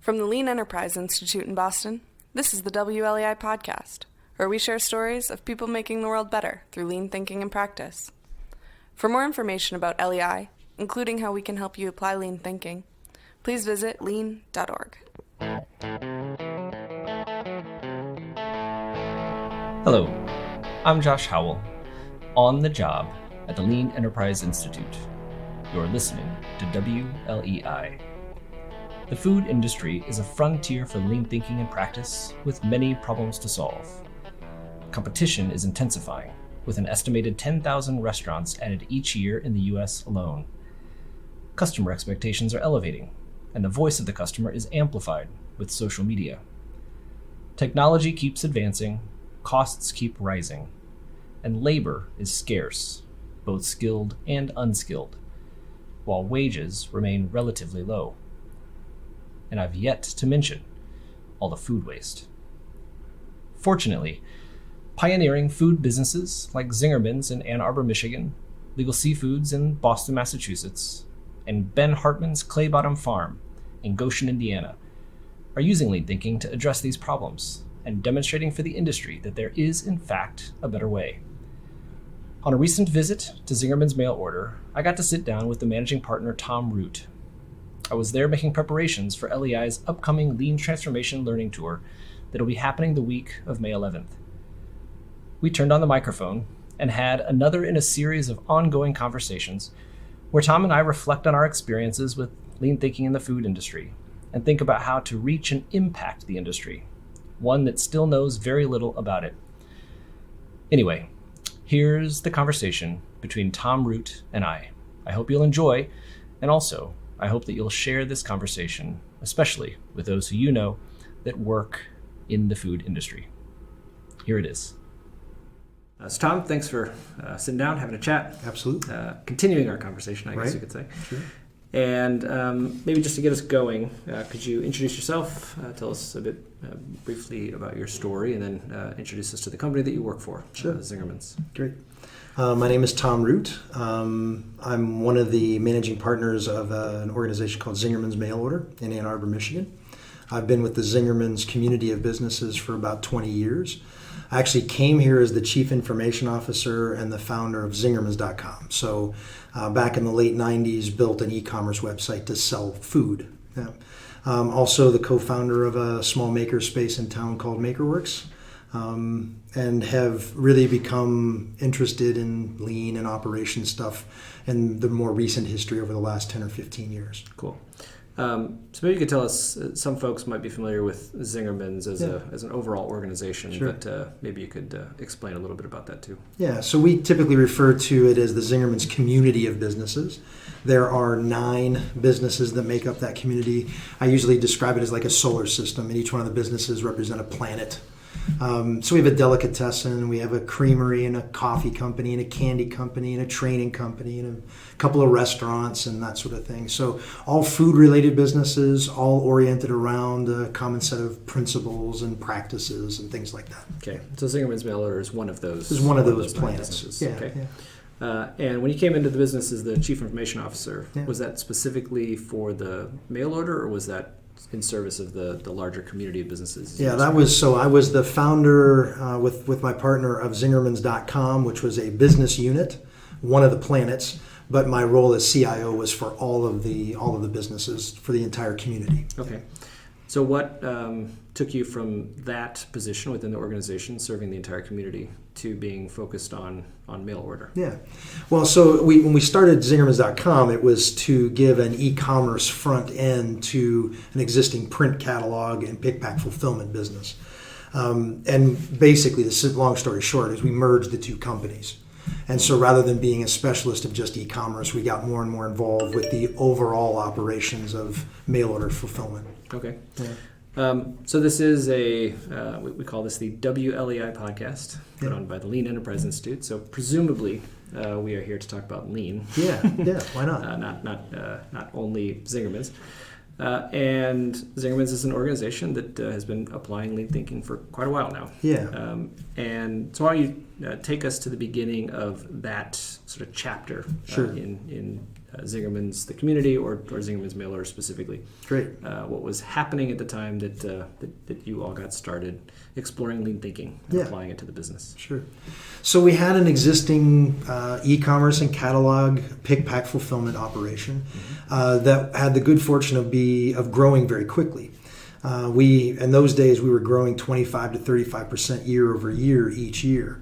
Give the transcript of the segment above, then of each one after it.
From the Lean Enterprise Institute in Boston, this is the WLEI podcast, where we share stories of people making the world better through lean thinking and practice. For more information about LEI, including how we can help you apply lean thinking, please visit lean.org. Hello, I'm Josh Howell, on the job at the Lean Enterprise Institute. You're listening to WLEI. The food industry is a frontier for lean thinking and practice with many problems to solve. Competition is intensifying, with an estimated 10,000 restaurants added each year in the US alone. Customer expectations are elevating, and the voice of the customer is amplified with social media. Technology keeps advancing, costs keep rising, and labor is scarce, both skilled and unskilled, while wages remain relatively low. And I've yet to mention all the food waste. Fortunately, pioneering food businesses like Zingerman's in Ann Arbor, Michigan, Legal Seafoods in Boston, Massachusetts, and Ben Hartman's Clay Bottom Farm in Goshen, Indiana, are using lean thinking to address these problems and demonstrating for the industry that there is, in fact, a better way. On a recent visit to Zingerman's mail order, I got to sit down with the managing partner, Tom Root. I was there making preparations for LEI's upcoming Lean Transformation Learning Tour that will be happening the week of May 11th. We turned on the microphone and had another in a series of ongoing conversations where Tom and I reflect on our experiences with lean thinking in the food industry and think about how to reach and impact the industry, one that still knows very little about it. Anyway, here's the conversation between Tom Root and I. I hope you'll enjoy, and also I hope that you'll share this conversation, especially with those who you know that work in the food industry. Here it is. So Tom, thanks for sitting down, having a chat. Absolutely. Continuing our conversation, I guess you could say. Sure. And maybe just to get us going, could you introduce yourself, tell us a bit briefly about your story, and then introduce us to the company that you work for, Sure. Zingerman's. Great. My name is Tom Root. I'm one of the managing partners of an organization called Zingerman's Mail Order in Ann Arbor, Michigan. I've been with the Zingerman's community of businesses for about 20 years. I actually came here as the chief information officer and the founder of Zingermans.com. So back in the late 90s, built an e-commerce website to sell food. Yeah. Also the co-founder of a small maker space in town called MakerWorks. And have really become interested in lean and operation stuff in the more recent history over the last 10 or 15 years. Cool. So maybe you could tell us, some folks might be familiar with Zingerman's as an overall organization, Sure. but maybe you could explain a little bit about that too. Yeah, so we typically refer to it as the Zingerman's community of businesses. There are 9 businesses that make up that community. I usually describe it as like a solar system, and each one of the businesses represent a planet. So we have a delicatessen, we have a creamery and a coffee company and a candy company and a training company and a couple of restaurants and that sort of thing. So all food-related businesses, all oriented around a common set of principles and practices and things like that. Okay, so Zingerman's Mail Order is one of those. It's one of those planets. planets. Yeah, okay. Yeah. And when you came into the business as the chief information officer, Yeah. was that specifically for the mail order, or was that in service of the larger community of businesses? Yeah, I was the founder with my partner of Zingermans.com, which was a business unit, one of the planets, but my role as CIO was for all of the businesses for the entire community. Okay. So what took you from that position within the organization, serving the entire community, to being focused on mail order? Yeah. Well, so when we started Zingermans.com, it was to give an e-commerce front end to an existing print catalog and pick-pack fulfillment business. And basically, the long story short is we merged the two companies. And so rather than being a specialist of just e-commerce, we got more and more involved with the overall operations of mail order fulfillment. Okay. Yeah. So this is we call this the WLEI podcast, put on by the Lean Enterprise Institute. So presumably we are here to talk about lean. Yeah, why not? Not only Zingerman's. And Zingerman's is an organization that has been applying lean thinking for quite a while now. Yeah. And so why don't you take us to the beginning of that sort of chapter Sure. in Zingerman's, the community, or Zingerman's mail order specifically. Great. What was happening at the time that you all got started exploring lean thinking and applying it to the business? Sure. So we had an existing e-commerce and catalog pick-pack fulfillment operation that had the good fortune of growing very quickly. In those days, we were growing 25 to 35% year over year each year.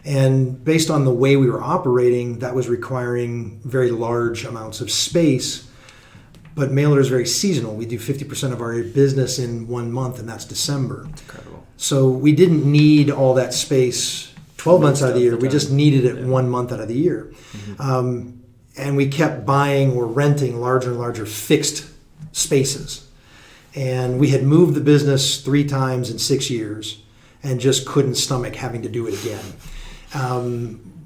And based on the way we were operating, that was requiring very large amounts of space. But mail order is very seasonal. We do 50% of our business in 1 month, and that's December. That's incredible. So we didn't need all that space 12 months out of the year. We just needed it 1 month out of the year. And we kept buying or renting larger and larger fixed spaces. And we had moved the business 3 times in 6 years and just couldn't stomach having to do it again.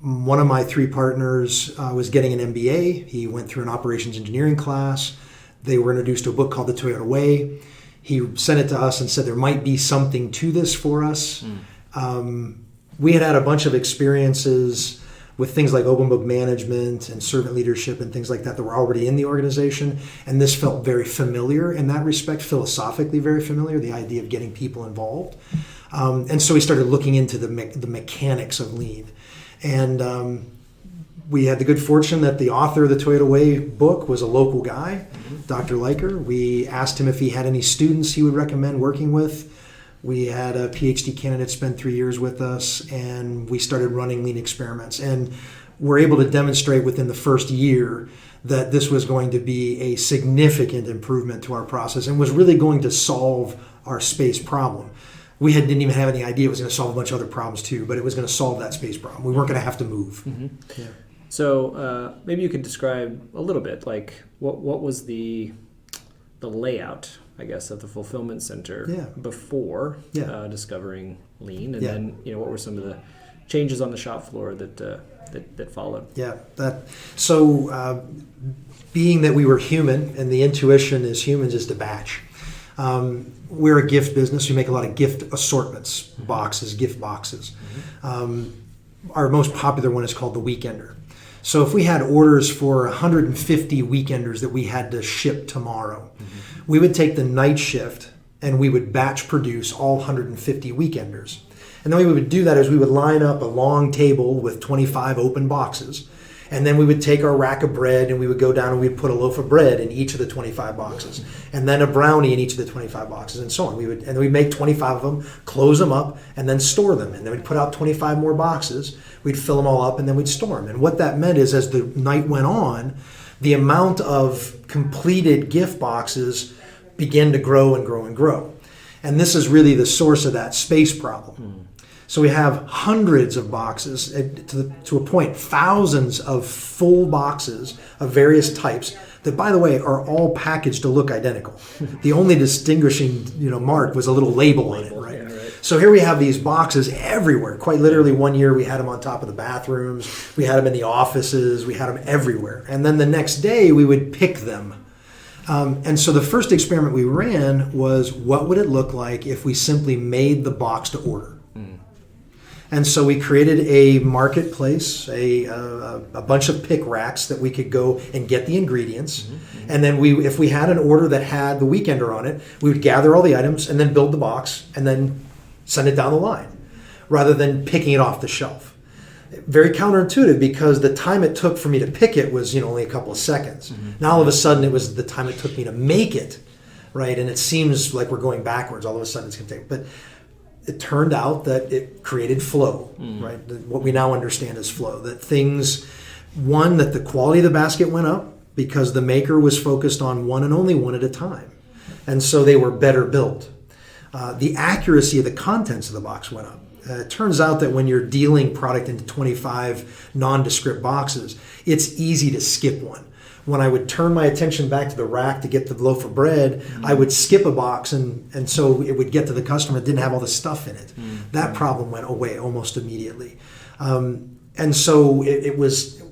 One of my 3 partners was getting an MBA. He went through an operations engineering class. They were introduced to a book called The Toyota Way. He sent it to us and said there might be something to this for us. We had a bunch of experiences with things like open book management and servant leadership and things like that were already in the organization. And this felt very familiar in that respect, philosophically very familiar, the idea of getting people involved. And so we started looking into the mechanics of lean. And we had the good fortune that the author of the Toyota Way book was a local guy, Dr. Leiker. We asked him if he had any students he would recommend working with. We had a PhD candidate spend 3 years with us, and we started running lean experiments. And we're able to demonstrate within the first year that this was going to be a significant improvement to our process and was really going to solve our space problem. We didn't even have any idea it was going to solve a bunch of other problems too, but it was going to solve that space problem. We weren't going to have to move. Yeah. So maybe you could describe a little bit, like what was the layout, I guess, of the fulfillment center before discovering lean, and then what were some of the changes on the shop floor that followed? Yeah. Being that we were human, and the intuition as humans is to batch. We're a gift business. We make a lot of gift assortments, boxes, gift boxes. Our most popular one is called the Weekender. So if we had orders for 150 Weekenders that we had to ship tomorrow, we would take the night shift and we would batch produce all 150 Weekenders. And the way we would do that is we would line up a long table with 25 open boxes. And then we would take our rack of bread and we would go down and we'd put a loaf of bread in each of the 25 boxes. And then a brownie in each of the 25 boxes and so on. And we'd make 25 of them, close them up, and then store them. And then we'd put out 25 more boxes. We'd fill them all up and then we'd store them. And what that meant is as the night went on, the amount of completed gift boxes began to grow and grow and grow. And this is really the source of that space problem. So we have hundreds of boxes, to a point, thousands of full boxes of various types that, by the way, are all packaged to look identical. The only distinguishing mark was a little label on it, right? So here we have these boxes everywhere. Quite literally, one year we had them on top of the bathrooms. We had them in the offices. We had them everywhere. And then the next day we would pick them. And so the first experiment we ran was, what would it look like if we simply made the box to order? And so we created a marketplace, a bunch of pick racks that we could go and get the ingredients. And then if we had an order that had the Weekender on it, we would gather all the items and then build the box and then send it down the line rather than picking it off the shelf. Very counterintuitive because the time it took for me to pick it was only a couple of seconds. Now all of a sudden it was the time it took me to make it, right? And it seems like we're going backwards. All of a sudden it's going to take, but it turned out that it created flow, right? What we now understand as flow. That that the quality of the basket went up because the maker was focused on one and only one at a time. And so they were better built. The accuracy of the contents of the box went up. It turns out that when you're dealing product into 25 nondescript boxes, it's easy to skip one. When I would turn my attention back to the rack to get the loaf of bread, I would skip a box and so it would get to the customer. It didn't have all the stuff in it. That problem went away almost immediately. And so it was,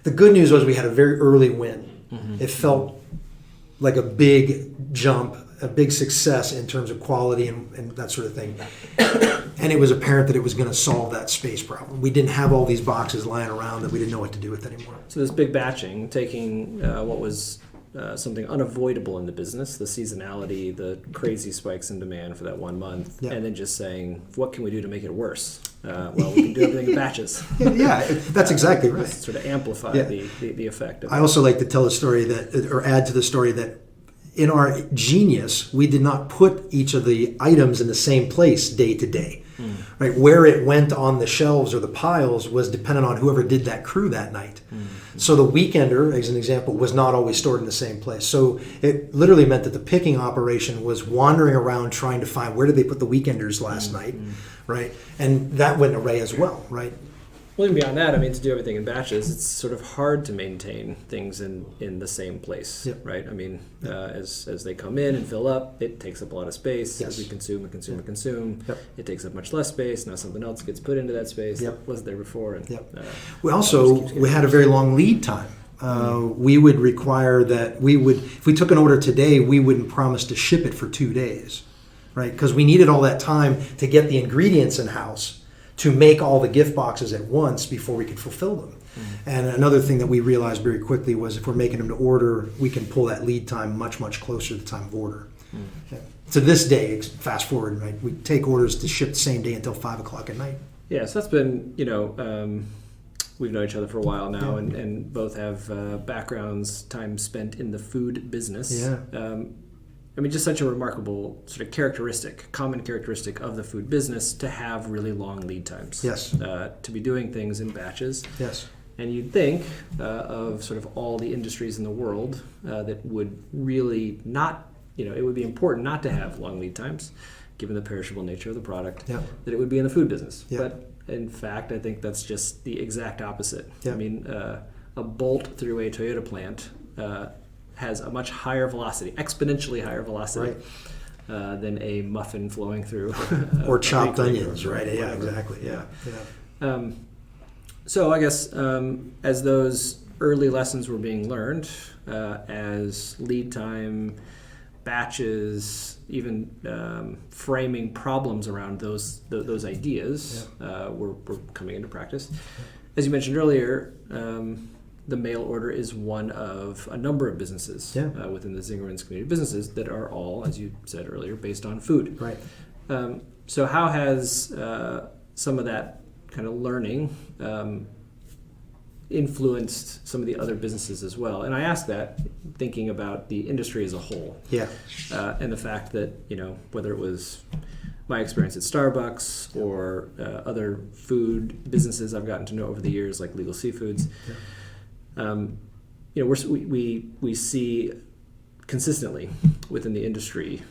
the good news was we had a very early win. It felt like a big jump a big success in terms of quality and that sort of thing. And it was apparent that it was going to solve that space problem. We didn't have all these boxes lying around that we didn't know what to do with anymore. So this big batching, taking what was something unavoidable in the business, the seasonality, the crazy spikes in demand for that 1 month, Yeah. and then just saying, what can we do to make it worse? Well, we can do everything in batches. Yeah, that's exactly right. Just sort of amplify the effect of I also like to tell a story or add to the story that in our genius, we did not put each of the items in the same place day to day. Right, where it went on the shelves or the piles was dependent on whoever did that crew that night. So the weekender, as an example, was not always stored in the same place. So it literally meant that the picking operation was wandering around trying to find where did they put the weekenders last night, right? And that went away as well, right? Well, even beyond that, I mean, to do everything in batches, it's sort of hard to maintain things in the same place, Yep. right? I mean, as they come in and fill up, it takes up a lot of space. Yes. As we consume and consume and consume, Yep. it takes up much less space. Now something else gets put into that space Yep. that wasn't there before. And, Yep. it We just also, keeps we getting had a very long lead time. We would require that if we took an order today, we wouldn't promise to ship it for 2 days, right? Because we needed all that time to get the ingredients in house to make all the gift boxes at once before we could fulfill them. And another thing that we realized very quickly was if we're making them to order, we can pull that lead time much, much closer to the time of order. Yeah. To this day, fast forward, right? We take orders to ship the same day until 5 o'clock at night. Yeah, so that's been, we've known each other for a while now, Yeah. and both have backgrounds, time spent in the food business. Yeah. I mean, just such a remarkable sort of common characteristic of the food business to have really long lead times. Yes. To be doing things in batches. Yes. And you'd think of sort of all the industries in the world that would really not, it would be important not to have long lead times, given the perishable nature of the product, Yeah. that it would be in the food business. Yeah. But in fact, I think that's just the exact opposite. Yeah. I mean, a bolt through a Toyota plant has a much higher velocity, exponentially higher velocity, than a muffin flowing through. Or chopped bakery onions, or right? Yeah, whatever. exactly. Yeah. So I guess as those early lessons were being learned, as lead time, batches, even framing problems around those ideas were coming into practice. As you mentioned earlier, the mail order is one of a number of businesses within the Zingerman's community of businesses that are all, as you said earlier, based on food. Right. So how has some of that kind of learning influenced some of the other businesses as well? And I ask that thinking about the industry as a whole. Yeah. And the fact that, whether it was my experience at Starbucks or other food businesses I've gotten to know over the years, like Legal Seafoods, we see consistently within the industry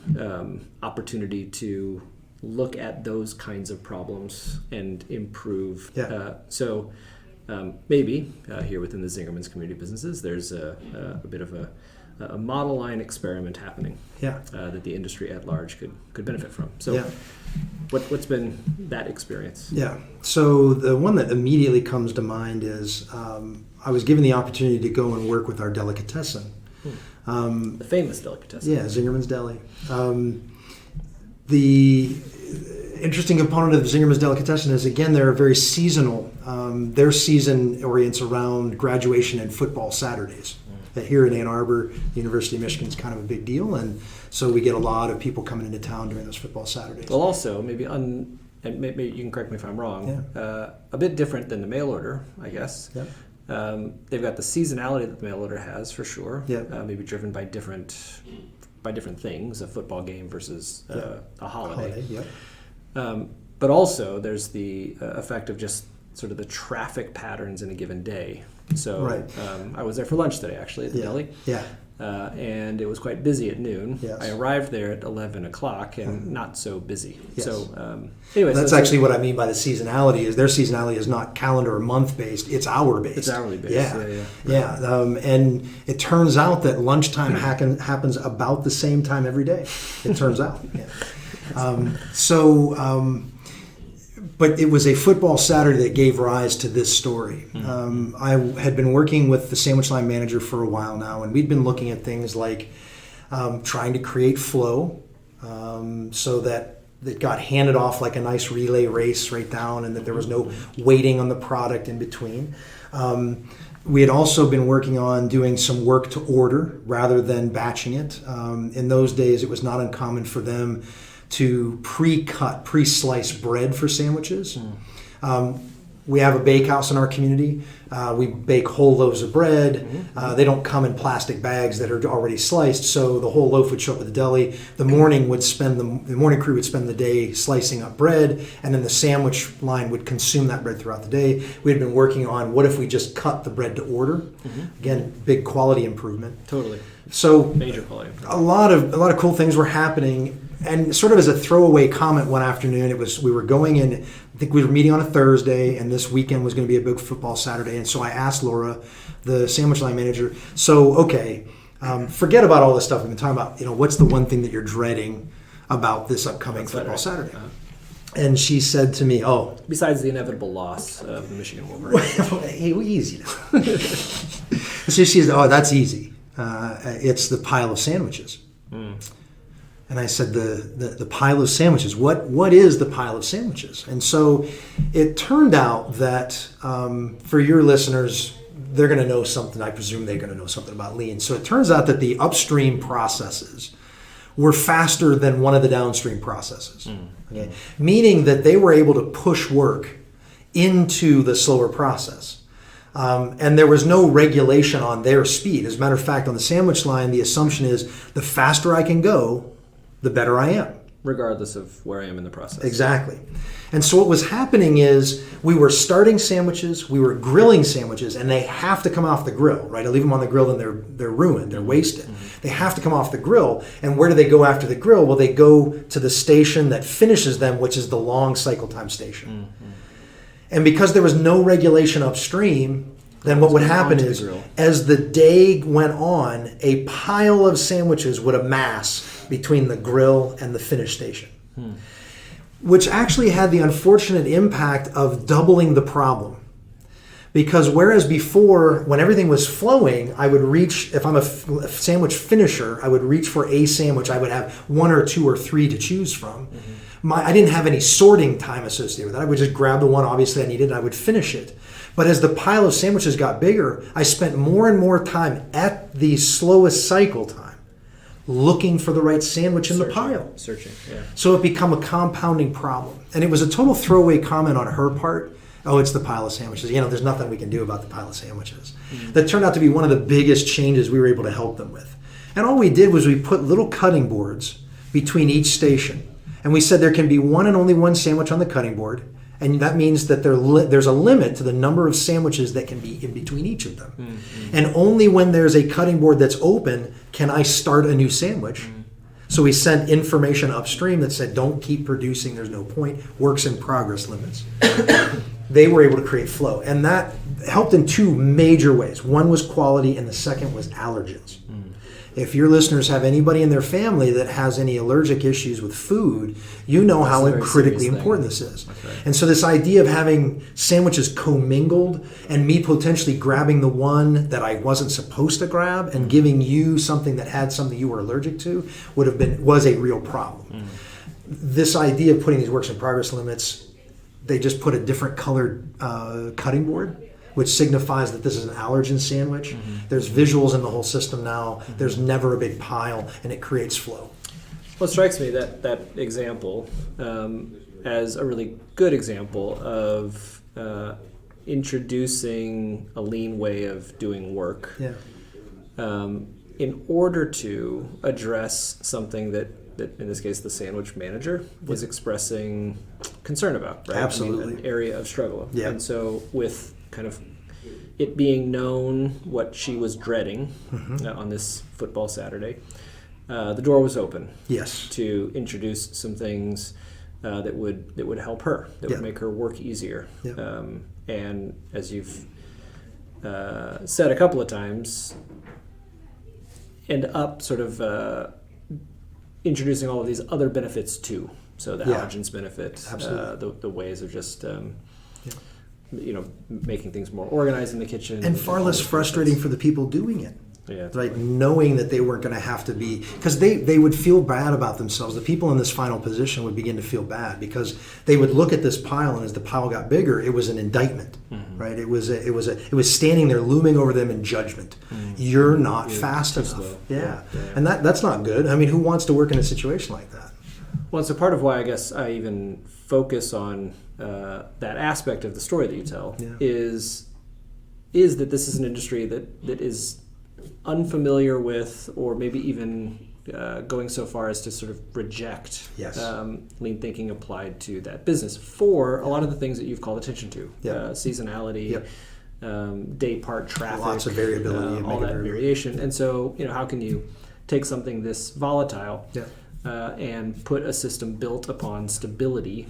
opportunity to look at those kinds of problems and improve. So maybe here within the Zingerman's community businesses, there's a bit of a model line experiment happening that the industry at large could benefit from. So what's been that experience? Yeah. So the one that immediately comes to mind is I was given the opportunity to go and work with our delicatessen. The famous delicatessen. Yeah, Zingerman's Deli. The interesting component of Zingerman's Delicatessen is, again, they're very seasonal. Their season orients around graduation and football Saturdays. Here in Ann Arbor, the University of Michigan is kind of a big deal, and so we get a lot of people coming into town during those football Saturdays. Well, also, maybe you can correct me if I'm wrong, a bit different than the mail order, I guess. Yep. They've got the seasonality that the mail order has, for sure. Yep. Maybe driven by different things, a football game versus a holiday. Yep. But also, there's the effect of just sort of the traffic patterns in a given day. So I was there for lunch today, actually, at the deli. Yeah. And it was quite busy at noon. Yes. I arrived there at 11 o'clock and not so busy. Yes. So anyway. That's actually what I mean by the seasonality, is their seasonality is not calendar or month based, it's hour based. It's hourly based. Yeah. And it turns out that lunchtime happens about the same time every day. It turns out. But it was a football Saturday that gave rise to this story. I had been working with the sandwich line manager for a while now, and we'd been looking at things like trying to create flow so that it got handed off like a nice relay race right down, and that there was no waiting on the product in between. We had also been working on doing some work to order rather than batching it. In those days, it was not uncommon for them to pre-cut, pre-slice bread for sandwiches. We have a bakehouse in our community. We bake whole loaves of bread. They don't come in plastic bags that are already sliced, so the whole loaf would show up at the deli. The morning crew would spend the day slicing up bread, and then the sandwich line would consume that bread throughout the day. We had been working on what if we just cut the bread to order. Again, big quality improvement. Totally. So major quality. A lot of cool things were happening. And sort of as a throwaway comment one afternoon, we were going in, I think we were meeting on a Thursday, and this weekend was going to be a big football Saturday. And so I asked Laura, the sandwich line manager, forget about all this stuff we've been talking about. What's the one thing that you're dreading about this upcoming football Saturday? And she said to me, besides the inevitable loss of the Michigan Wolverines. Easy now. So she said, that's easy. It's the pile of sandwiches. And I said, the pile of sandwiches, what is the pile of sandwiches? And so it turned out that for your listeners, they're going to know something. I presume they're going to know something about lean. So it turns out that the upstream processes were faster than one of the downstream processes. Okay? Meaning that they were able to push work into the slower process. And there was no regulation on their speed. As a matter of fact, on the sandwich line, the assumption is the faster I can go, the better I am. Regardless of where I am in the process. Exactly. And so what was happening is we were starting sandwiches, we were grilling sandwiches, and they have to come off the grill, right? I leave them on the grill and they're ruined, they're wasted. They have to come off the grill. And where do they go after the grill? Well, they go to the station that finishes them, which is the long cycle time station. And because there was no regulation upstream, then what would happen is, as the day went on, a pile of sandwiches would amass between the grill and the finish station, which actually had the unfortunate impact of doubling the problem. Because whereas before, when everything was flowing, I would reach, if I'm a sandwich finisher, I would reach for a sandwich. I would have one or two or three to choose from. I didn't have any sorting time associated with that. I would just grab the one obviously I needed and I would finish it. But as the pile of sandwiches got bigger, I spent more and more time at the slowest cycle time looking for the right sandwich in the pile. Searching, yeah. So it became a compounding problem. And it was a total throwaway comment on her part. It's the pile of sandwiches. There's nothing we can do about the pile of sandwiches. That turned out to be one of the biggest changes we were able to help them with. And all we did was we put little cutting boards between each station. And we said there can be one and only one sandwich on the cutting board. And that means that there's a limit to the number of sandwiches that can be in between each of them. And only when there's a cutting board that's open can I start a new sandwich. So we sent information upstream that said, don't keep producing, there's no point, works in progress limits. They were able to create flow. And that helped in two major ways. One was quality, and the second was allergens. If your listeners have anybody in their family that has any allergic issues with food, you know how critically important this is. Right. And so this idea of having sandwiches commingled and me potentially grabbing the one that I wasn't supposed to grab and giving you something that had something you were allergic to was a real problem. This idea of putting these works in progress limits, they just put a different colored cutting board, which signifies that this is an allergen sandwich. There's visuals in the whole system now. There's never a big pile, and it creates flow. Well, it strikes me that example as a really good example of introducing a lean way of doing work in order to address something that in this case the sandwich manager was expressing concern about, right? Absolutely. An area of struggle. Yeah. And so with kind of it being known what she was dreading on this football Saturday, the door was open. Yes. To introduce some things that would help her, that would make her work easier. Yeah. And as you've said a couple of times, end up sort of introducing all of these other benefits too. So the allergens benefit, the ways of just making things more organized in the kitchen, and far less frustrating for the people doing it. Yeah, right? Knowing that they weren't going to have to be, because they would feel bad about themselves. The people in this final position would begin to feel bad because they would look at this pile, and as the pile got bigger, it was an indictment, right? It was standing there looming over them in judgment. You're not fast enough. Slow. Yeah. And that's not good. I mean, who wants to work in a situation like that? Well, it's a part of why I guess I even focus on that aspect of the story that you tell is that this is an industry that is unfamiliar with, or maybe even going so far as to sort of reject lean thinking applied to that business for a lot of the things that you've called attention to, seasonality, day part traffic, lots of variability, all that variation. And so, how can you take something this volatile and put a system built upon stability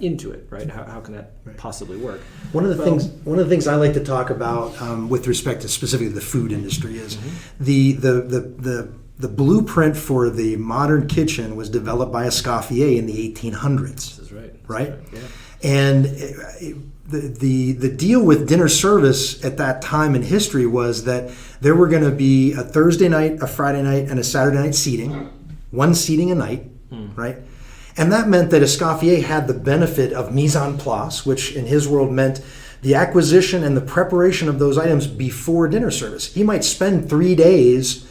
into it, right? How can that possibly work? One of the things I like to talk about with respect to specifically the food industry is the blueprint for the modern kitchen was developed by Escoffier in the 1800s. This is right. Right? Yeah. And the deal with dinner service at that time in history was that there were going to be a Thursday night, a Friday night, and a Saturday night seating. One seating a night, right? And that meant that Escoffier had the benefit of mise en place, which in his world meant the acquisition and the preparation of those items before dinner service. He might spend 3 days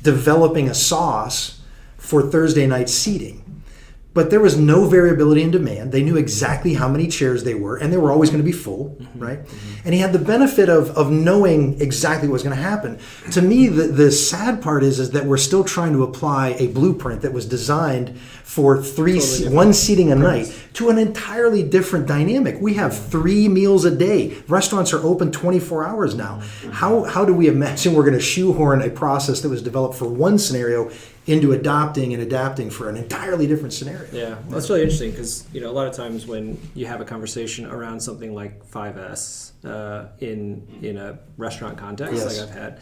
developing a sauce for Thursday night seating. But there was no variability in demand. They knew exactly how many chairs they were, and they were always going to be full, right? And he had the benefit of knowing exactly what was going to happen. To me, the sad part is that we're still trying to apply a blueprint that was designed for one seating a night to an entirely different dynamic. We have 3 meals a day. Restaurants are open 24 hours now. How do we imagine we're going to shoehorn a process that was developed for one scenario into adopting and adapting for an entirely different scenario? Yeah, that's really interesting because a lot of times when you have a conversation around something like 5S in a restaurant context, like I've had,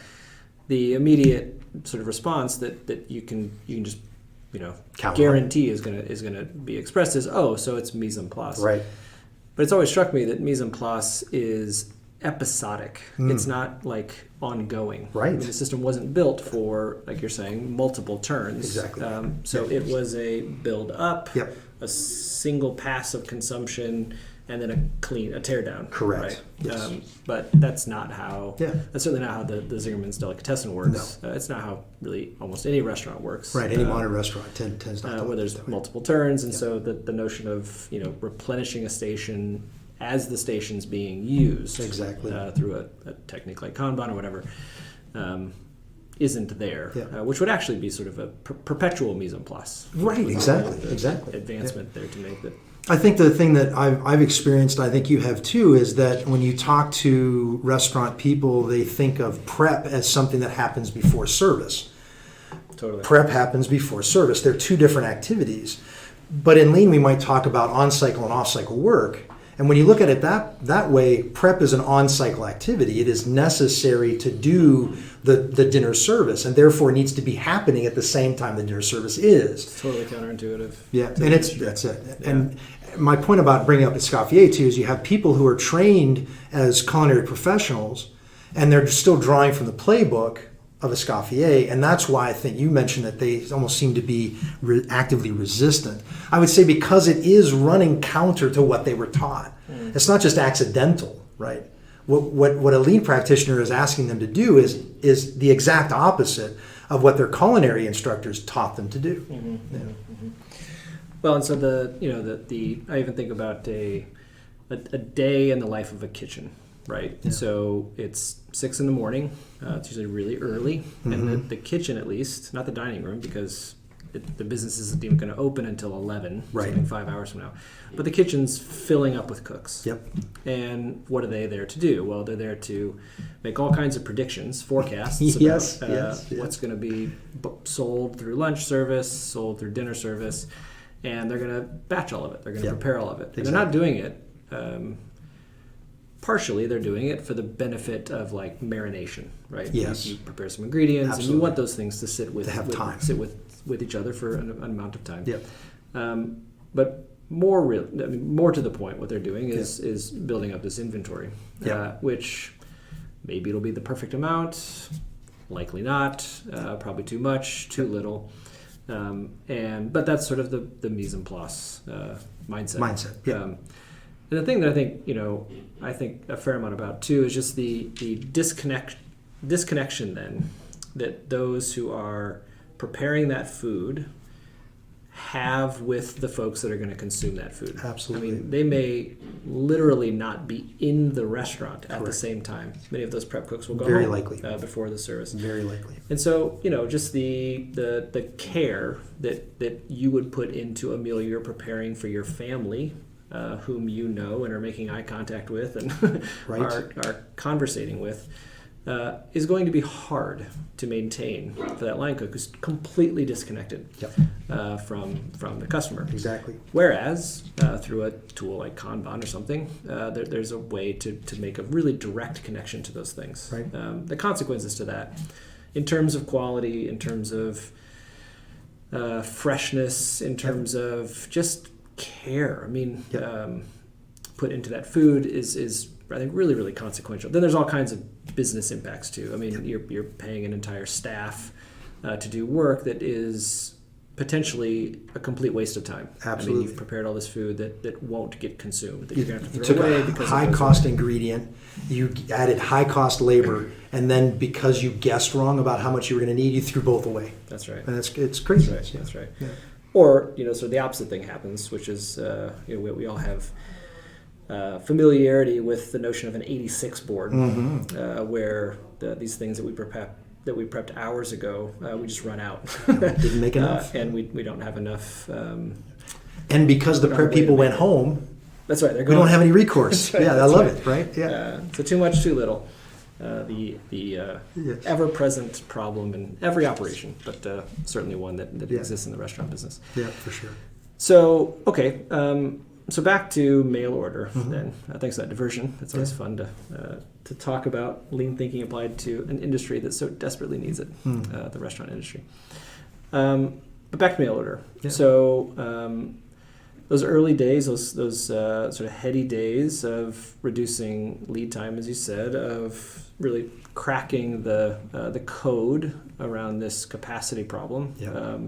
the immediate sort of response that you can just guarantee is gonna be expressed as, so it's mise en place. Right. But it's always struck me that mise en place is episodic. It's not like ongoing. Right. I mean, the system wasn't built for, like you're saying, multiple turns. Exactly. It was a build up, Yep. a single pass of consumption, and then a tear down. Correct. Right? Yes. But that's not how. Yeah. That's certainly not how the Zingerman's delicatessen works. No. it's not how really almost any restaurant works. Right. Any modern restaurant tends not to where there's multiple turns, and so the notion of replenishing a station as the station's being used through a technique like Kanban or whatever isn't there, which would actually be sort of a perpetual mise en place. Right, exactly. Advancement there to make that. I think the thing that I've experienced, I think you have too, is that when you talk to restaurant people, they think of prep as something that happens before service. Totally. Prep happens before service. They're two different activities. But in Lean, we might talk about on-cycle and off-cycle work. And when you look at it that way, prep is an on-cycle activity. It is necessary to do the dinner service, and therefore needs to be happening at the same time the dinner service is. It's totally counterintuitive. Yeah, and that's it. Yeah. And my point about bringing up Escoffier too is you have people who are trained as culinary professionals, and they're still drawing from the playbook of Escoffier, and that's why I think you mentioned that they almost seem to be actively resistant. I would say because it is running counter to what they were taught. It's not just accidental, right? What a lean practitioner is asking them to do is the exact opposite of what their culinary instructors taught them to do. Well, and so I even think about a day in the life of a kitchen. Right. Yeah. So it's 6 a.m. It's usually really early. And the kitchen, at least, not the dining room, because the business isn't even going to open until 11, something 5 hours from now. But the kitchen's filling up with cooks. Yep. And what are they there to do? Well, they're there to make all kinds of predictions, forecasts about what's going to be sold through lunch service, sold through dinner service, and they're going to batch all of it. They're going to prepare all of it. Exactly. They're not doing it. Partially, they're doing it for the benefit of like marination, right? Yes. You prepare some ingredients, Absolutely. And you want those things to sit with each other for an amount of time. Yep. But more to the point, what they're doing is building up this inventory, which maybe it'll be the perfect amount, Likely not. Probably too much, too little. But that's sort of the mise en place mindset. Yeah. And the thing that I think a fair amount about too is just the disconnection then that those who are preparing that food have with the folks that are going to consume that food. Absolutely. I mean, they may literally not be in the restaurant at Correct. the same time. Many of those prep cooks will go Very home likely. Before the service. Very likely. And so, just the care that you would put into a meal you're preparing for your family, whom you know and are making eye contact with and Right. are conversating with, is going to be hard to maintain for that line cook who's completely disconnected from the customer. Exactly. Whereas through a tool like Kanban or something, there's a way to make a really direct connection to those things. Right. The consequences to that, in terms of quality, in terms of freshness, in terms of just care. I mean, put into that food is I think really, really consequential. Then there's all kinds of business impacts too. I mean, you're paying an entire staff to do work that is potentially a complete waste of time. Absolutely. I mean, you've prepared all this food that won't get consumed, that you're going to have to You throw took away a because high cost ingredient, you added high cost labor, and then because you guessed wrong about how much you were going to need, you threw both away. That's right. And it's crazy. That's right. Yeah. Or sort of the opposite thing happens, which is we all have familiarity with the notion of an 86 board, where these things that we prepped hours ago, we just run out. Didn't make enough. And we don't have enough. And because the prep people went home, that's right. we don't have any recourse. Right, yeah, I love it. Right? Yeah. So too much, too little. The ever-present problem in every operation, but certainly one that exists in the restaurant business. Yeah, for sure. So, okay. So back to mail order then. Thanks for that diversion. It's always fun to talk about lean thinking applied to an industry that so desperately needs it, the restaurant industry. But back to mail order. Yeah. So those early days, those sort of heady days of reducing lead time, as you said, of really cracking the code around this capacity problem. Yeah.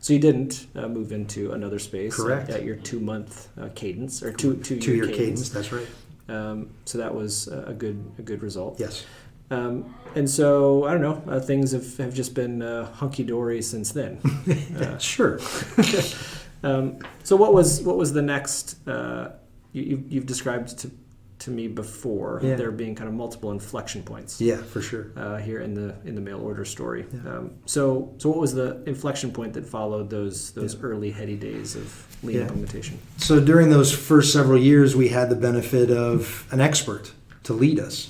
So you didn't move into another space. Correct. At your 2-month cadence or two-year cadence. That's right. So that was a good result. Yes. And so I don't know. Things have just been hunky dory since then. Sure. So what was the next? You've described to me before there being kind of multiple inflection points. Yeah, for sure. Here in the mail order story. Yeah. So what was the inflection point that followed those early heady days of lean implementation? So during those first several years, we had the benefit of an expert to lead us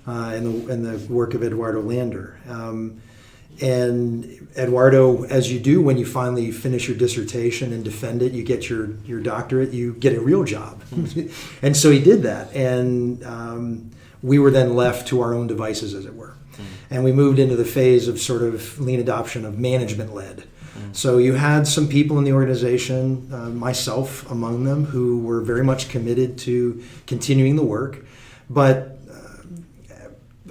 in the work of Eduardo Lander. And Eduardo, as you do when you finally finish your dissertation and defend it, you get your doctorate, you get a real job. And so he did that. And we were then left to our own devices, as it were. And we moved into the phase of sort of lean adoption of management-led. So you had some people in the organization, myself among them, who were very much committed to continuing the work. But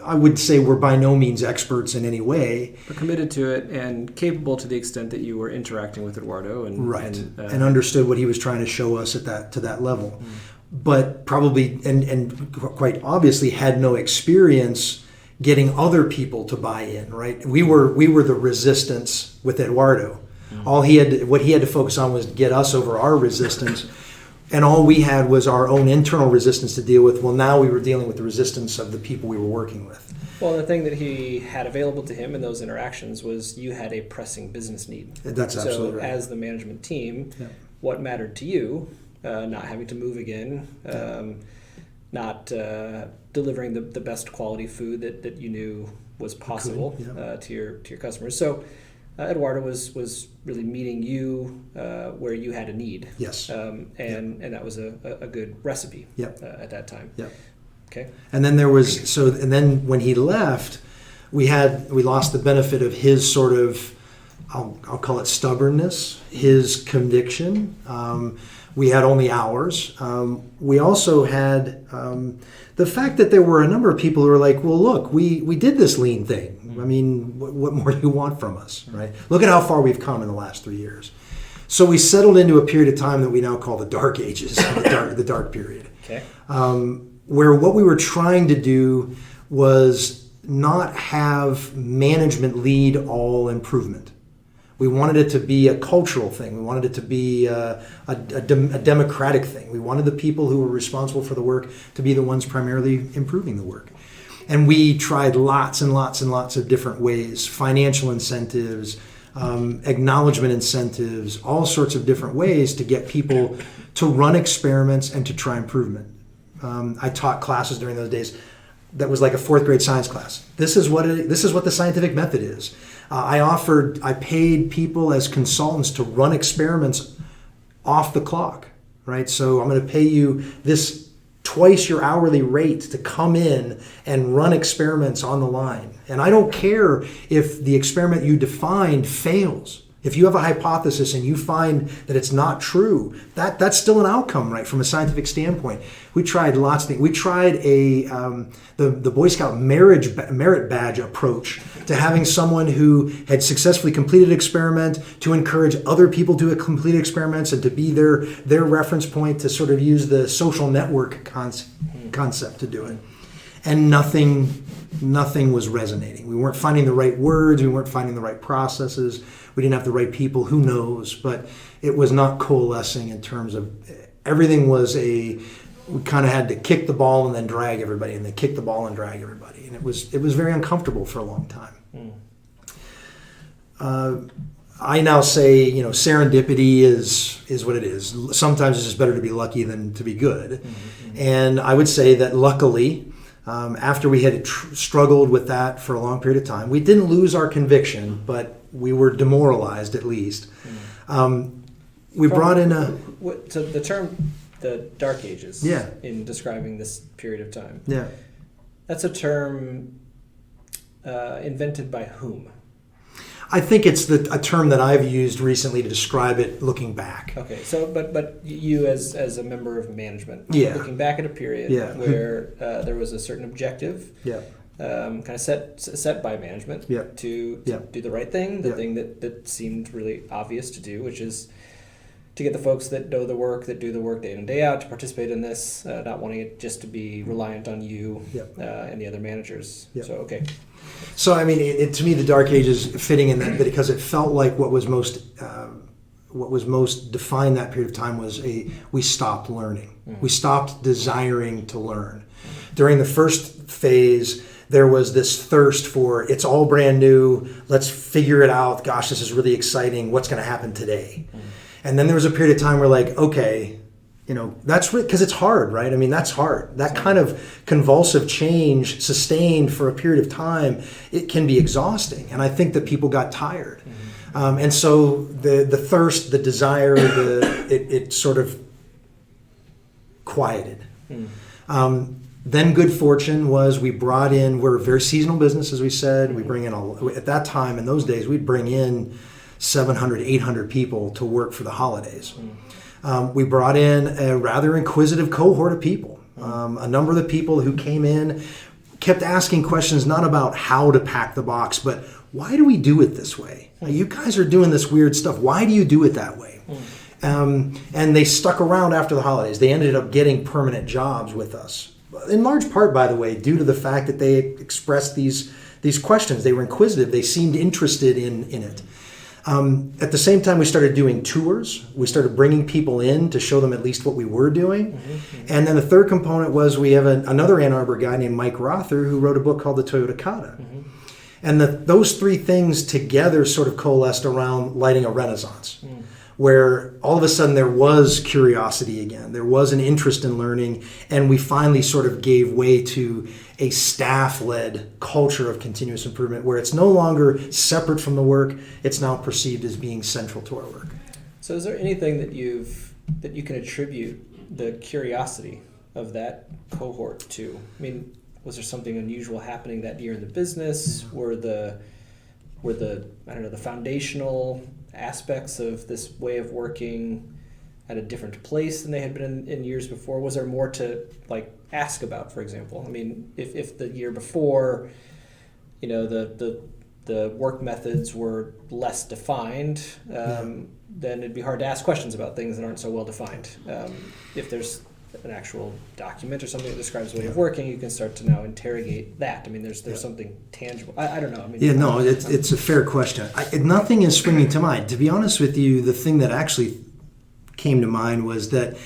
I would say we're by no means experts in any way. But committed to it and capable to the extent that you were interacting with Eduardo and understood what he was trying to show us to that level. But probably and quite obviously had no experience getting other people to buy in, right? We were the resistance with Eduardo. What he had to focus on was get us over our resistance. And all we had was our own internal resistance to deal with. Well, now we were dealing with the resistance of the people we were working with. Well, the thing that he had available to him in those interactions was you had a pressing business need. That's absolutely right. So as the management team, what mattered to you, not having to move again, not delivering the best quality food that you knew was possible to your customers. So Eduardo was really meeting you where you had a need. Yes. And that was a good recipe at that time. Yep. Okay. And then and then when he left, we lost the benefit of his sort of, I'll call it stubbornness, his conviction. We had only hours. We also had the fact that there were a number of people who were like, well, look, we did this lean thing. I mean, what more do you want from us, right? Look at how far we've come in the last 3 years. So we settled into a period of time that we now call the dark ages, the dark period. Okay. Where what we were trying to do was not have management lead all improvement. We wanted it to be a cultural thing. We wanted it to be a democratic thing. We wanted the people who were responsible for the work to be the ones primarily improving the work. And we tried lots and lots and lots of different ways, financial incentives, acknowledgement incentives, all sorts of different ways to get people to run experiments and to try improvement. I taught classes during those days that was like a 4th grade science class. This is what the scientific method is. I paid people as consultants to run experiments off the clock, right? So I'm going to pay you this twice your hourly rate to come in and run experiments on the line. And I don't care if the experiment you defined fails. If you have a hypothesis and you find that it's not true, that's still an outcome, right, from a scientific standpoint. We tried lots of things. We tried the Boy Scout merit badge approach to having someone who had successfully completed an experiment to encourage other people to complete experiments and to be their reference point to sort of use the social network concept to do it. And nothing was resonating. We weren't finding the right words. We weren't finding the right processes. We didn't have the right people. Who knows? But it was not coalescing in terms of everything we kind of had to kick the ball and then drag everybody, and then kick the ball and drag everybody. And it was very uncomfortable for a long time. I now say, serendipity is what it is. Sometimes it's just better to be lucky than to be good. And I would say that luckily, after we had struggled with that for a long period of time, we didn't lose our conviction, but we were demoralized at least. We brought in So the term, the Dark Ages, Yeah. in describing this period of time, Yeah. that's a term invented by whom? I think it's a term that I've used recently to describe it looking back. Okay, so but you as a member of management, Yeah. looking back at a period Yeah. where there was a certain objective, Yeah. kind of set by management Yeah. to Yeah. do the right thing, the Yeah. thing that seemed really obvious to do, which is to get the folks that know the work, that do the work day in and day out, to participate in this, not wanting it just to be reliant on you and the other managers. Yeah. So, okay. So, I mean, to me, the Dark Ages fitting in that because it felt like what was most defined that period of time was we stopped learning. We stopped desiring to learn. During the first phase, there was this thirst for it's all brand new. Let's figure it out. Gosh, this is really exciting. What's going to happen today? And then there was a period of time where like, okay, that's because it's hard, right? I mean, that's hard. That kind of convulsive change sustained for a period of time, it can be exhausting. And I think that people got tired. And so the thirst, the desire, it sort of quieted. Then good fortune was we're a very seasonal business, as we said. We bring in at that time, in those days, we'd bring in 700, 800 people to work for the holidays. We brought in a rather inquisitive cohort of people. A number of the people who came in kept asking questions not about how to pack the box, but why do we do it this way? You guys are doing this weird stuff. Why do you do it that way? And they stuck around after the holidays. They ended up getting permanent jobs with us. In large part, by the way, due to the fact that they expressed these questions. They were inquisitive. They seemed interested in it. At the same time, we started doing tours. We started bringing people in to show them at least what we were doing. And then the third component was we have another Ann Arbor guy named Mike Rother who wrote a book called The Toyota Kata. And those three things together sort of coalesced around lighting a renaissance, where all of a sudden there was curiosity again. There was an interest in learning, and we finally sort of gave way to a staff-led culture of continuous improvement where it's no longer separate from the work. It's now perceived as being central to our work. So is there anything that you can attribute the curiosity of that cohort to? I mean, was there something unusual happening that year in the business? Were the the foundational aspects of this way of working at a different place than they had been in years before? Was there more to ask about, for example? I mean, if the year before the work methods were less defined, then it'd be hard to ask questions about things that aren't so well defined. If there's an actual document or something that describes the way of working, you can start to now interrogate that. I mean, there's something tangible. I don't know. I mean, it's a fair question. Nothing is springing to mind. To be honest with you, the thing that actually came to mind was that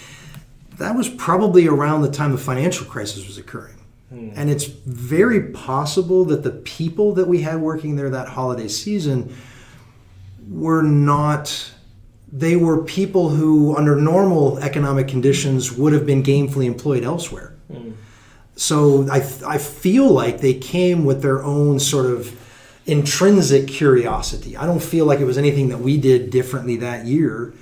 was probably around the time the financial crisis was occurring. And it's very possible that the people that we had working there that holiday season they were people who, under normal economic conditions, would have been gainfully employed elsewhere. So I feel like they came with their own sort of intrinsic curiosity. I don't feel like it was anything that we did differently that year.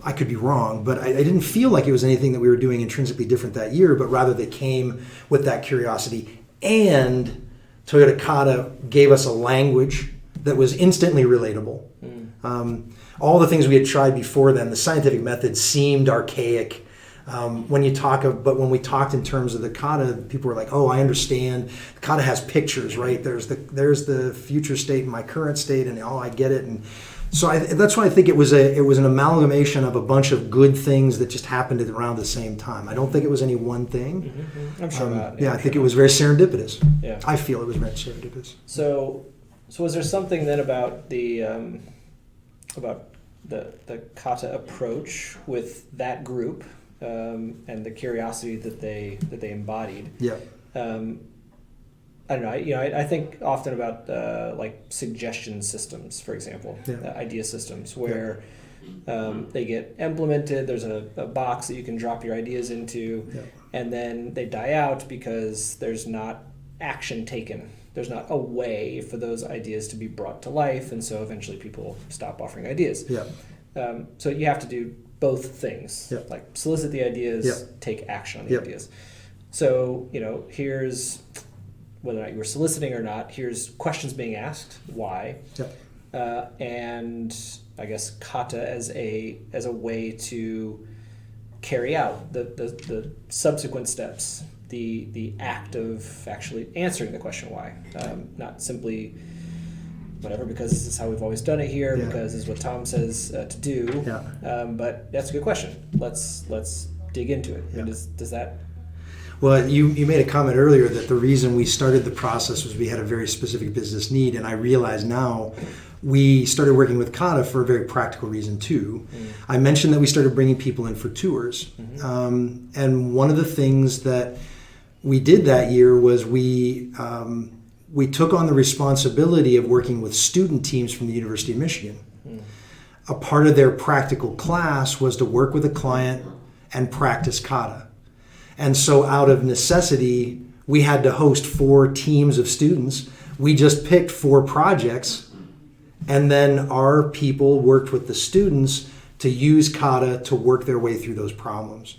I could be wrong, but I didn't feel like it was anything that we were doing intrinsically different that year, but rather they came with that curiosity. And Toyota Kata gave us a language that was instantly relatable. All the things we had tried before then, the scientific method seemed archaic. But when we talked in terms of the kata, people were like, "Oh, I understand. The kata has pictures, right? There's the future state and my current state, and I get it." And so that's why I think it was an amalgamation of a bunch of good things that just happened at around the same time. I don't think it was any one thing. I'm sure not. I think it was very serendipitous. Yeah, I feel it was very serendipitous. So was there something then about the kata approach with that group and the curiosity that they embodied? Yeah. I don't know. I think often about like suggestion systems, for example, idea systems where they get implemented. There's a box that you can drop your ideas into, and then they die out because there's not action taken. There's not a way for those ideas to be brought to life, and so eventually people stop offering ideas. So you have to do both things, like solicit the ideas, take action on the ideas. So, here's, whether or not you were soliciting or not, here's questions being asked, why, and I guess kata as a way to carry out the subsequent steps, the act of actually answering the question why, not simply whatever, because this is how we've always done it here, because this is what Tom says to do. But that's a good question. Let's dig into it. I mean, does that... Well, you made a comment earlier that the reason we started the process was we had a very specific business need, and I realize now we started working with Kata for a very practical reason too. I mentioned that we started bringing people in for tours, and one of the things that we did that year was we took on the responsibility of working with student teams from the University of Michigan. A part of their practical class was to work with a client and practice kata. And so out of necessity, we had to host 4 teams of students. We just picked 4 projects, and then our people worked with the students to use kata to work their way through those problems.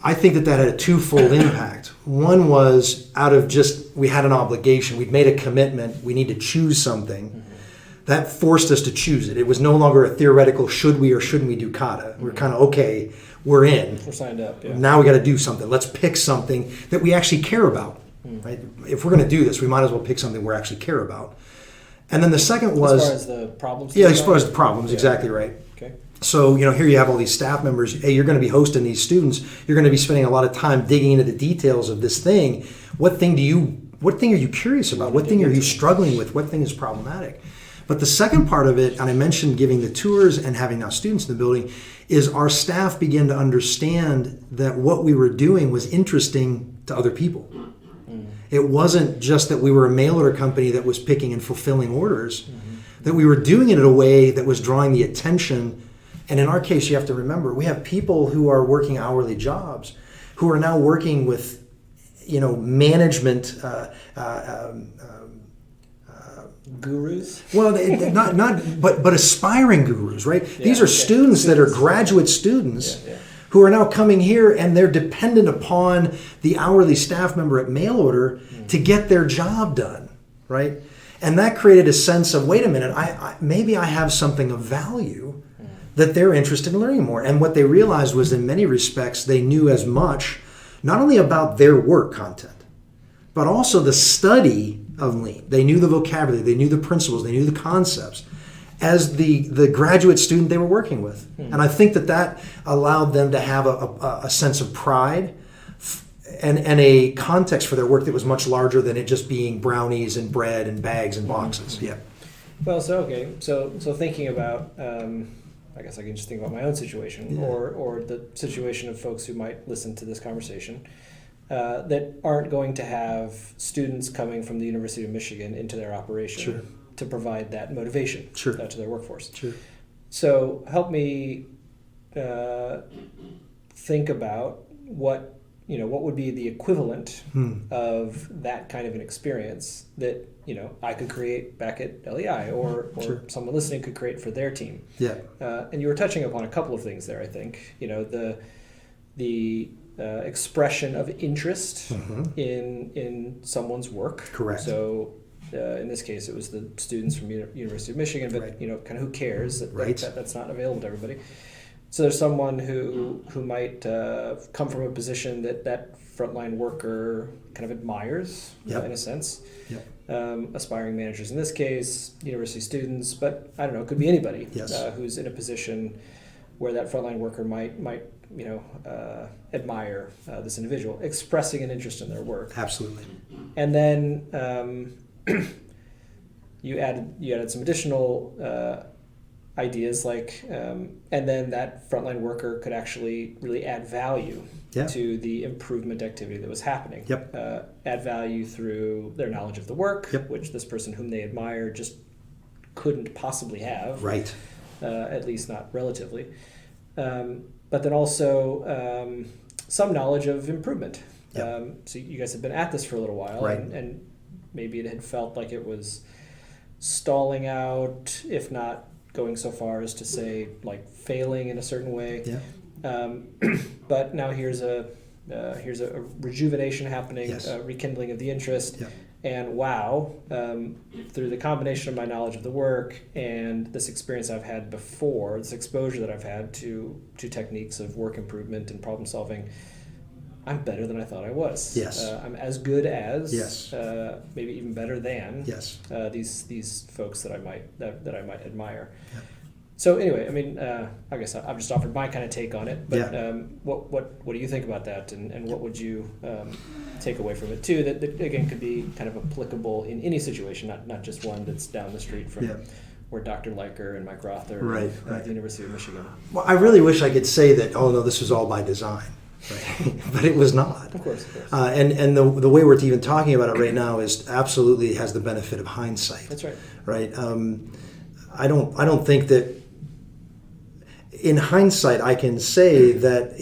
I think that had a twofold impact. One was out of just, we had an obligation, we'd made a commitment, we need to choose something. That forced us to choose it. It was no longer a theoretical should we or shouldn't we do kata. We're kind of, okay, we're in. We're signed up, Now we got to do something. Let's pick something that we actually care about. Right? If we're going to do this, we might as well pick something we actually care about. And then the second was... As far as the problems? As far as the problems, exactly right. Okay. So, here you have all these staff members. Hey, you're going to be hosting these students. You're going to be spending a lot of time digging into the details of this thing. What thing are you curious about? What thing are you struggling with? What thing is problematic? But the second part of it, and I mentioned giving the tours and having now students in the building, is our staff began to understand that what we were doing was interesting to other people. It wasn't just that we were a mail order company that was picking and fulfilling orders, that we were doing it in a way that was drawing the attention. And in our case, you have to remember, we have people who are working hourly jobs who are now working with, management gurus? Well, but aspiring gurus, right? These are students that are graduate students who are now coming here, and they're dependent upon the hourly staff member at mail order to get their job done, right? And that created a sense of, wait a minute, maybe I have something of value that they're interested in learning more. And what they realized was, in many respects, they knew as much, not only about their work content, but also the study of lean. They knew the vocabulary, they knew the principles, they knew the concepts as the graduate student they were working with. And I think that allowed them to have a sense of pride and a context for their work that was much larger than it just being brownies and bread and bags and boxes. Yeah. Well, so thinking about, I guess I can just think about my own situation, or the situation of folks who might listen to this conversation, that aren't going to have students coming from the University of Michigan into their operation to provide that motivation to their workforce. Sure. So help me think about what would be the equivalent of that kind of an experience that I could create back at LEI, or someone listening could create for their team. Yeah. And you were touching upon a couple of things there. I think the expression of interest in someone's work. Correct. So in this case, it was the students from University of Michigan, but kind of who cares? That's not available to everybody. So there's someone who might come from a position that frontline worker kind of admires, in a sense. Yep. Aspiring managers in this case, university students, but I don't know, it could be anybody who's in a position where that frontline worker might admire this individual, expressing an interest in their work. Absolutely. And then you added some additional ideas like, and then that frontline worker could actually really add value to the improvement activity that was happening. Yep. Add value through their knowledge of the work, which this person whom they admire just couldn't possibly have. Right. At least not relatively. But then also some knowledge of improvement. Yep. So you guys have been at this for a little while, right. and maybe it had felt like it was stalling out, if not going so far as to say like failing in a certain way. Yeah. But now here's a rejuvenation happening, rekindling of the interest. Yeah. And wow, through the combination of my knowledge of the work and this experience I've had before, this exposure that I've had to techniques of work improvement and problem solving, I'm better than I thought I was. Yes. I'm as good as, maybe even better than these folks that I might admire. Yep. So anyway, I mean, I guess I've just offered my kind of take on it. But what do you think about that, and what would you take away from it too? That again could be kind of applicable in any situation, not just one that's down the street from where Dr. Leiker and Mike Rother at the University of Michigan. Well, I really wish I could say that. Oh no, this was all by design. Right. But it was not. Of course. And the way we're even talking about it right now is absolutely has the benefit of hindsight. That's right. Right. I don't think that. In hindsight, I can say that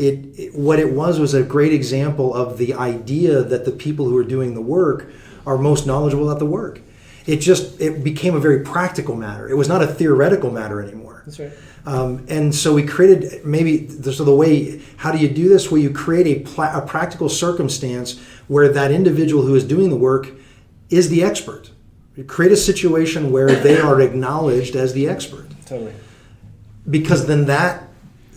what it was a great example of the idea that the people who are doing the work are most knowledgeable about the work. It became a very practical matter. It was not a theoretical matter anymore. That's right. And so we created how do you do this? Well, you create a practical circumstance where that individual who is doing the work is the expert. You create a situation where they are acknowledged as the expert. Totally. Because then that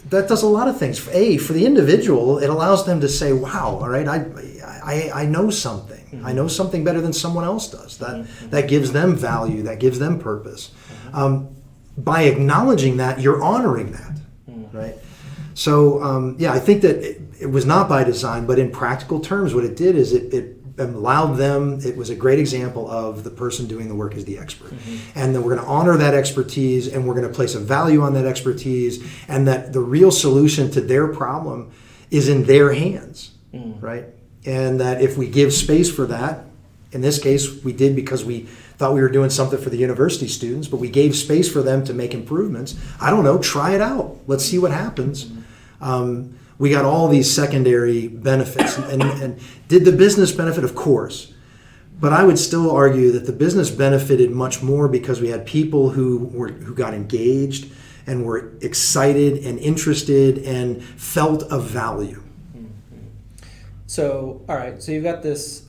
does a lot of things. For the individual, it allows them to say, wow, all right, I know something. Mm-hmm. I know something better than someone else does. That gives them value. That gives them purpose. Mm-hmm. By acknowledging that, you're honoring that, right? So, I think that it was not by design, but in practical terms, what it did is it allowed them, it was a great example of the person doing the work as the expert. Mm-hmm. And then we're going to honor that expertise, and we're going to place a value on that expertise, and that the real solution to their problem is in their hands, right? And that if we give space for that, in this case, we did because we thought we were doing something for the university students, but we gave space for them to make improvements. I don't know, try it out. Let's see what happens. We got all these secondary benefits. And did the business benefit? Of course. But I would still argue that the business benefited much more because we had people who got engaged and were excited and interested and felt of value. So, all right, so you've got this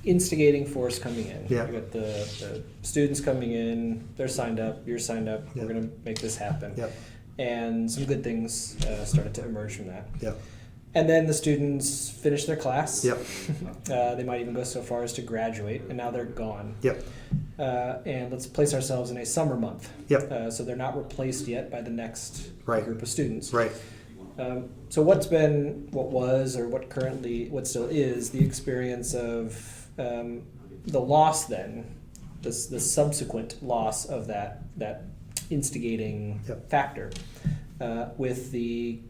instigating force coming in. Yeah. You've got the students coming in, they're signed up, you're signed up, Yep. we're going to make this happen. Yep. And some good things started to emerge from that. Yep. And then the students finish their class. Yep. They might even go so far as to graduate, and now they're gone. Yep. And let's place ourselves in a summer month. Yep. So they're not replaced yet by the next Right. group of students. Right. So what still is the experience of the loss then, the subsequent loss of that instigating Yep. factor with the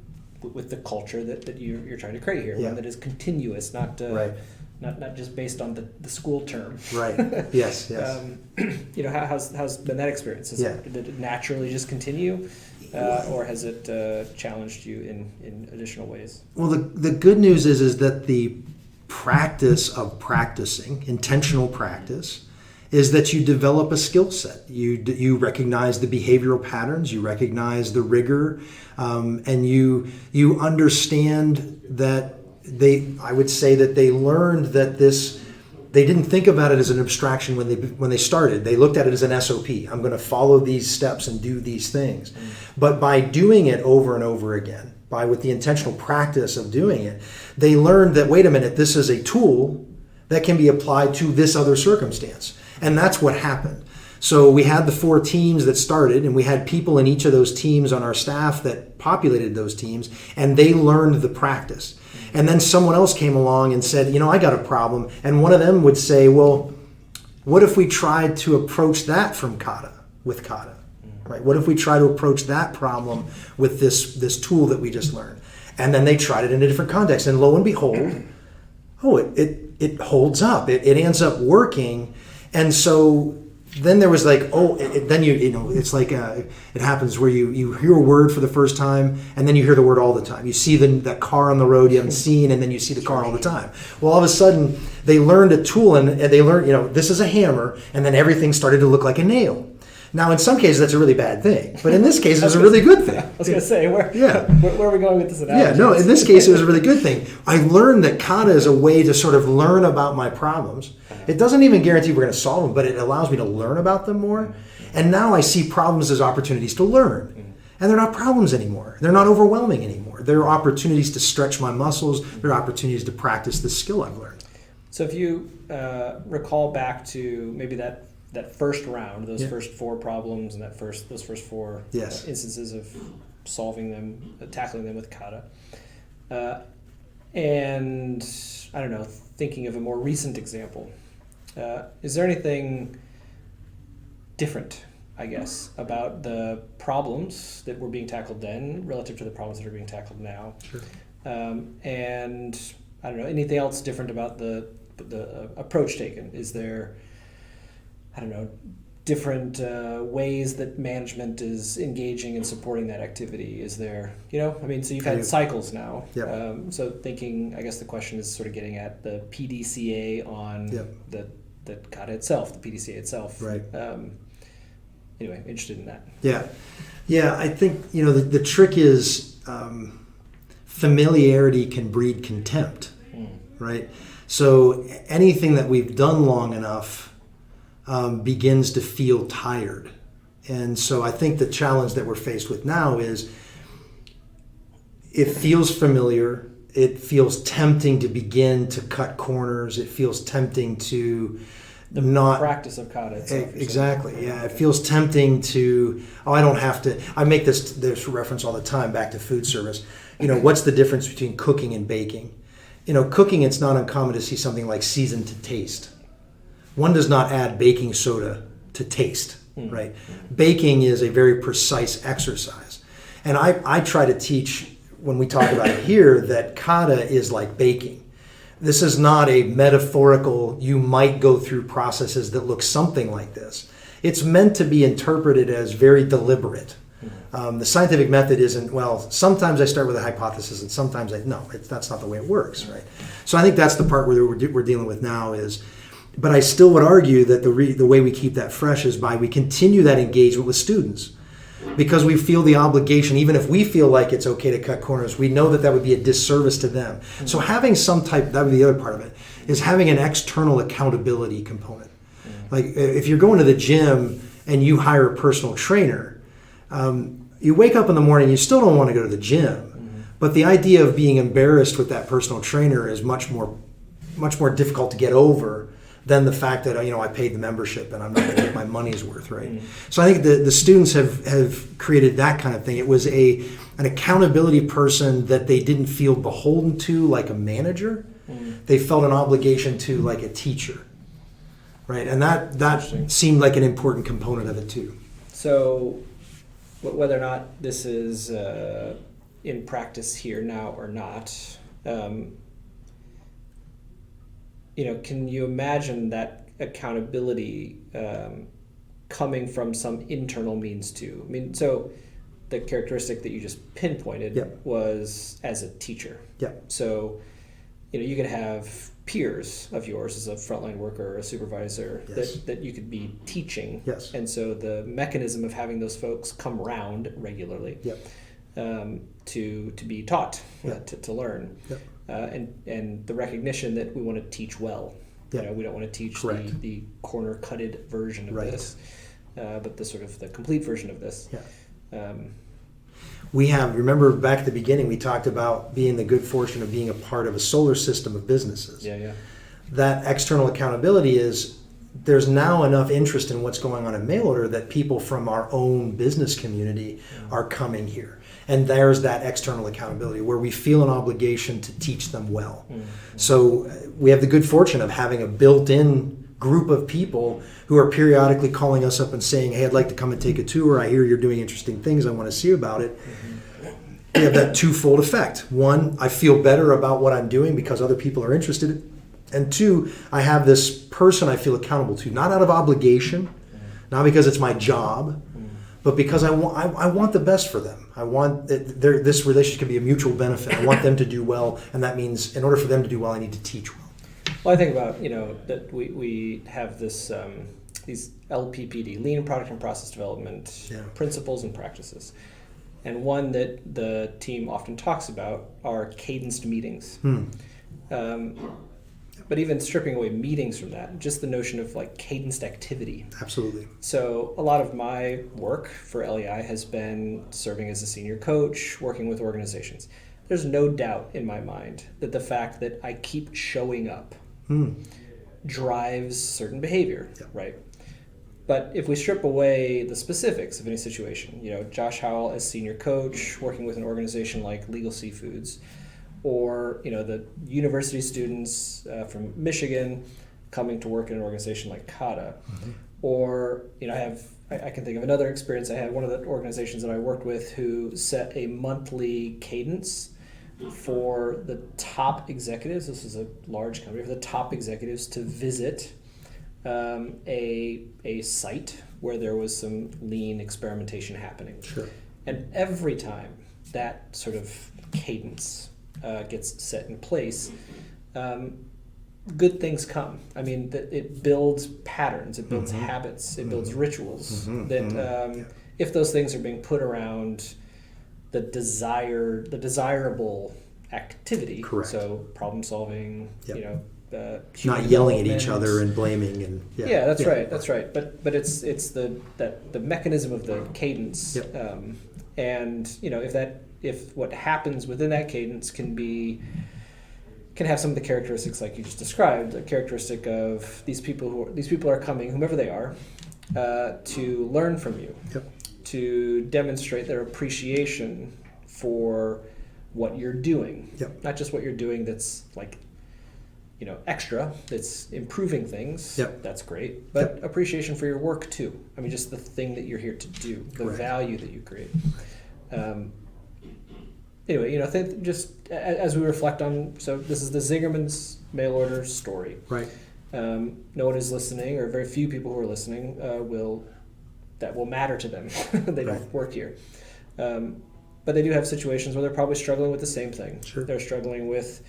culture that you're trying to create here, Yeah. one that is continuous, not Right. not just based on the school term. Right. Yes. Yes. How's been that experience? Did it naturally just continue, or has it challenged you in additional ways? Well, the good news is that the practice of practicing, intentional practice, is that you develop a skill set. You recognize the behavioral patterns, you recognize the rigor, and you understand that I would say that they learned that they didn't think about it as an abstraction when they started. They looked at it as an SOP. I'm going to follow these steps and do these things. But by doing it over and over again, with the intentional practice of doing it, they learned that, wait a minute, this is a tool that can be applied to this other circumstance. And that's what happened. So we had the 4 teams that started, and we had people in each of those teams on our staff that populated those teams, and they learned the practice. And then someone else came along and said, I got a problem. And one of them would say, well, what if we tried to approach that with kata? Right? What if we try to approach that problem with this tool that we just learned? And then they tried it in a different context. And lo and behold, it holds up. It ends up working. And so then there was like, it's like it happens where you hear a word for the first time, and then you hear the word all the time. You see that car on the road you haven't seen, and then you see the car all the time. Well, all of a sudden, they learned a tool, and they learned, this is a hammer, and then everything started to look like a nail. Now, in some cases, that's a really bad thing, but in this case, it's a really good thing. I was going to say, where are we going with this analogy? Yeah, no, in this case, it was a really good thing. I learned that kata is a way to sort of learn about my problems. It doesn't even guarantee we're going to solve them, but it allows me to learn about them more. And now I see problems as opportunities to learn. And they're not problems anymore. They're not overwhelming anymore. They're opportunities to stretch my muscles. They're opportunities to practice the skill I've learned. So if you recall back to maybe that first round, those first 4 problems, and those first 4 instances of solving them, tackling them with kata, and I don't know, thinking of a more recent example, is there anything different, I guess, about the problems that were being tackled then relative to the problems that are being tackled now? Sure. And I don't know, anything else different about the approach taken? Is there, I don't know, different ways that management is engaging and supporting that activity? Is there, so you've had cycles now. Yep. So thinking, I guess the question is sort of getting at the PDCA on the kata itself, the PDCA itself. Right. Anyway, interested in that. Yeah. Yeah, I think, the trick is familiarity can breed contempt, right? So anything that we've done long enough begins to feel tired. And so I think the challenge that we're faced with now is it feels familiar. It feels tempting to begin to cut corners. It feels tempting to not practice of kata itself. Exactly. Yeah, it feels tempting to, I don't have to. I make this reference all the time back to food service. What's the difference between cooking and baking? Cooking, it's not uncommon to see something like seasoned to taste. One does not add baking soda to taste, right? Baking is a very precise exercise. And I try to teach, when we talk about it here, that kata is like baking. This is not a metaphorical, you might go through processes that look something like this. It's meant to be interpreted as very deliberate. The scientific method isn't, sometimes I start with a hypothesis and sometimes that's not the way it works, right? So I think that's the part where we're dealing with now is, but I still would argue that the way we keep that fresh is by we continue that engagement with students. Because we feel the obligation, even if we feel like it's okay to cut corners, we know that would be a disservice to them. So having that would be the other part of it, is having an external accountability component. Like if you're going to the gym and you hire a personal trainer, you wake up in the morning, you still don't want to go to the gym, But the idea of being embarrassed with that personal trainer is much more difficult to get over than the fact that I paid the membership and I'm not going to get my money's worth, right? Mm-hmm. So I think the students have created that kind of thing. It was an accountability person that they didn't feel beholden to like a manager. Mm-hmm. They felt an obligation to like a teacher, right? And that seemed like an important component of it too. So whether or not this is in practice here now or not, can you imagine that accountability coming from some internal means too? I mean, so the characteristic that you just pinpointed was as a teacher. Yeah. So, you could have peers of yours as a frontline worker or a supervisor that you could be teaching. Yes. And so the mechanism of having those folks come around regularly to be taught, to learn. Yep. And the recognition that we want to teach well. We don't want to teach the corner-cutted version of this, but the sort of the complete version of this. Yeah. Remember back at the beginning, we talked about being the good fortune of being a part of a solar system of businesses. Yeah. That external accountability is there's now enough interest in what's going on in mail order that people from our own business community are coming here. And there's that external accountability where we feel an obligation to teach them well. Mm-hmm. So we have the good fortune of having a built-in group of people who are periodically calling us up and saying, hey, I'd like to come and take a tour. I hear you're doing interesting things. I want to see about it. Mm-hmm. We have that twofold effect. One, I feel better about what I'm doing because other people are interested. And two, I have this person I feel accountable to, not out of obligation, not because it's my job, but because I want the best for them. I want this relationship can be a mutual benefit. I want them to do well, and that means in order for them to do well, I need to teach well. Well, I think about that we have this these LPPD, lean product and process development principles and practices, and one that the team often talks about are cadenced meetings. But even stripping away meetings from that, just the notion of like cadenced activity. Absolutely. So a lot of my work for LEI has been serving as a senior coach, working with organizations. There's no doubt in my mind that the fact that I keep showing up drives certain behavior, right? But if we strip away the specifics of any situation, Josh Howell as senior coach, working with an organization like Legal Seafoods, or the university students from Michigan coming to work in an organization like CADA, or I can think of another experience I had. One of the organizations that I worked with who set a monthly cadence for the top executives. This is a large company, for the top executives to visit a site where there was some lean experimentation happening. Sure. And every time that sort of cadence gets set in place, good things come. I mean, it builds patterns, it builds habits, it builds rituals that if those things are being put around the desirable activity, correct. So problem solving, not yelling at each other and blaming and that's right. But it's the mechanism of the cadence, and if what happens within that cadence can have some of the characteristics like you just described, a characteristic of these people are coming, whomever they are, to learn from you, to demonstrate their appreciation for what you're doing, not just what you're doing that's like extra, that's improving things, that's great, but appreciation for your work too. I mean, just the thing that you're here to do, the value that you create. Anyway, just as we reflect on, so this is the Zingerman's mail order story. Right. No one is listening, or very few people who are listening that will matter to them. They don't work here. But they do have situations where they're probably struggling with the same thing. Sure. They're struggling with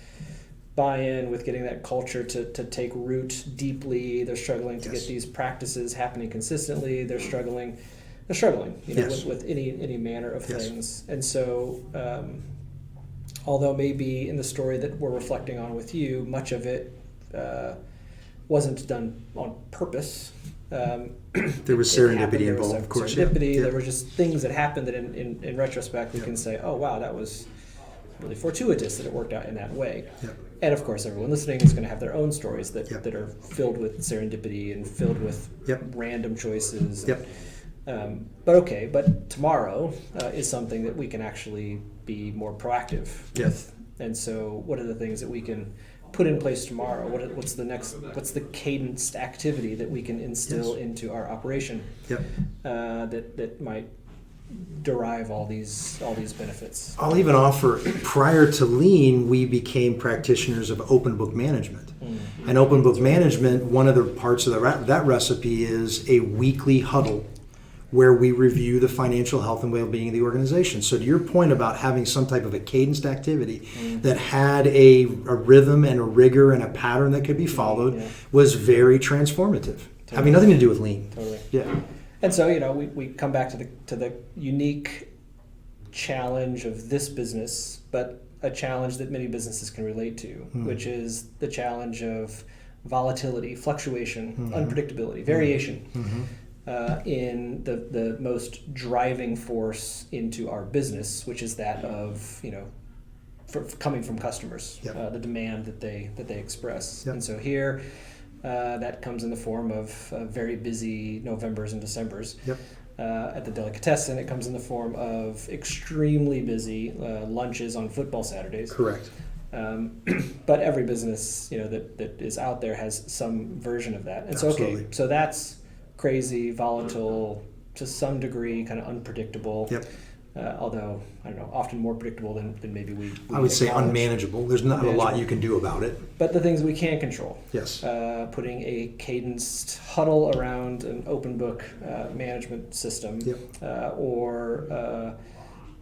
buy-in, with getting that culture to take root deeply. They're struggling to get these practices happening consistently. They're struggling, with any manner of things. And so, although maybe in the story that we're reflecting on with you, much of it wasn't done on purpose. There was serendipity involved, of course. Serendipity. There were just things that happened that in retrospect we can say, oh wow, that was really fortuitous that it worked out in that way. Yep. And of course, everyone listening is going to have their own stories that, Yep. that are filled with serendipity and filled with Yep. random choices. Yep. But tomorrow is something that we can actually be more proactive Yep. with. And so, what are the things that we can put in place tomorrow? What's the cadenced activity that we can instill Yes. into our operation Yep. that might derive all these benefits? I'll even offer, prior to Lean, we became practitioners of open book management. And open book management, one of the parts of that recipe is a weekly huddle where we review the financial health and well-being of the organization. So to your point about having some type of a cadenced activity that had a rhythm and a rigor and a pattern that could be followed was very transformative. Having nothing to do with Lean. Totally. Yeah. And so, we come back to the unique challenge of this business, but a challenge that many businesses can relate to, which is the challenge of volatility, fluctuation, unpredictability, variation in the most driving force into our business, which is that of, coming from customers, Yep. the demand that they express. Yep. And so here, that comes in the form of very busy Novembers and Decembers. Yep. At the Delicatessen, it comes in the form of extremely busy lunches on football Saturdays. Correct. But every business, that is out there has some version of that. And Absolutely. so that's crazy, volatile, to some degree, kind of unpredictable. Yep. Although, I don't know, often more predictable than maybe we I would say acknowledge. unmanageable. There's not a lot you can do about it. But the things we can control. Yes. Putting a cadenced huddle around an open book management system, Yep. or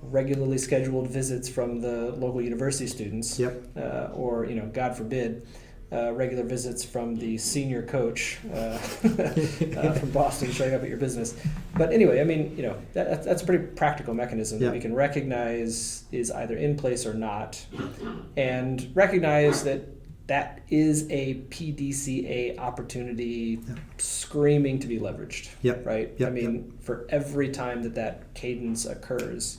regularly scheduled visits from the local university students, Yep. or God forbid, regular visits from the senior coach from Boston showing up at your business. But anyway, that's a pretty practical mechanism that we can recognize is either in place or not, and recognize that is a PDCA opportunity screaming to be leveraged. Yep. Right? Yep. For every time that cadence occurs,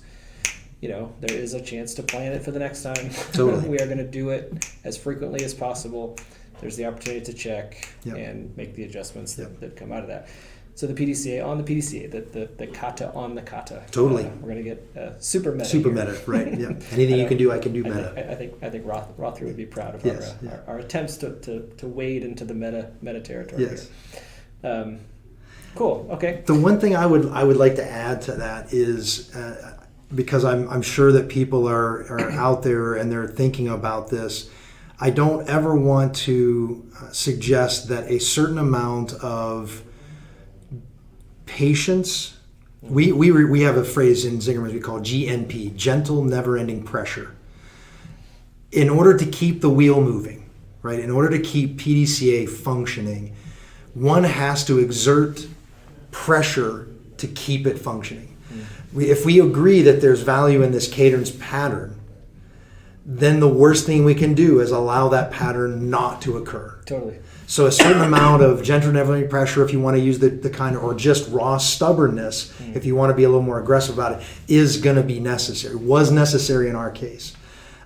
there is a chance to plan it for the next time. Totally. We are going to do it as frequently as possible. There's the opportunity to check and make the adjustments that come out of that. So the PDCA on the PDCA, the kata on the kata. Totally. We're going to get super meta. Super here. meta, right? Yeah. Anything you can do, I can do meta. I think Rothru would be proud of Yes, our attempts to wade into the meta territory. Yes. Here. Cool. Okay. The one thing I would like to add to that is, because I'm sure that people are out there and they're thinking about this, I don't ever want to suggest that a certain amount of patience, we have a phrase in Zingerman we call GNP, gentle never-ending pressure. In order to keep the wheel moving, right? In order to keep PDCA functioning, one has to exert pressure to keep it functioning. If we agree that there's value in this cadence pattern, then the worst thing we can do is allow that pattern not to occur. Totally. So a certain amount of gentle never-ending pressure, if you want to use the kind of, or just raw stubbornness, if you want to be a little more aggressive about it, is going to be necessary, was necessary in our case.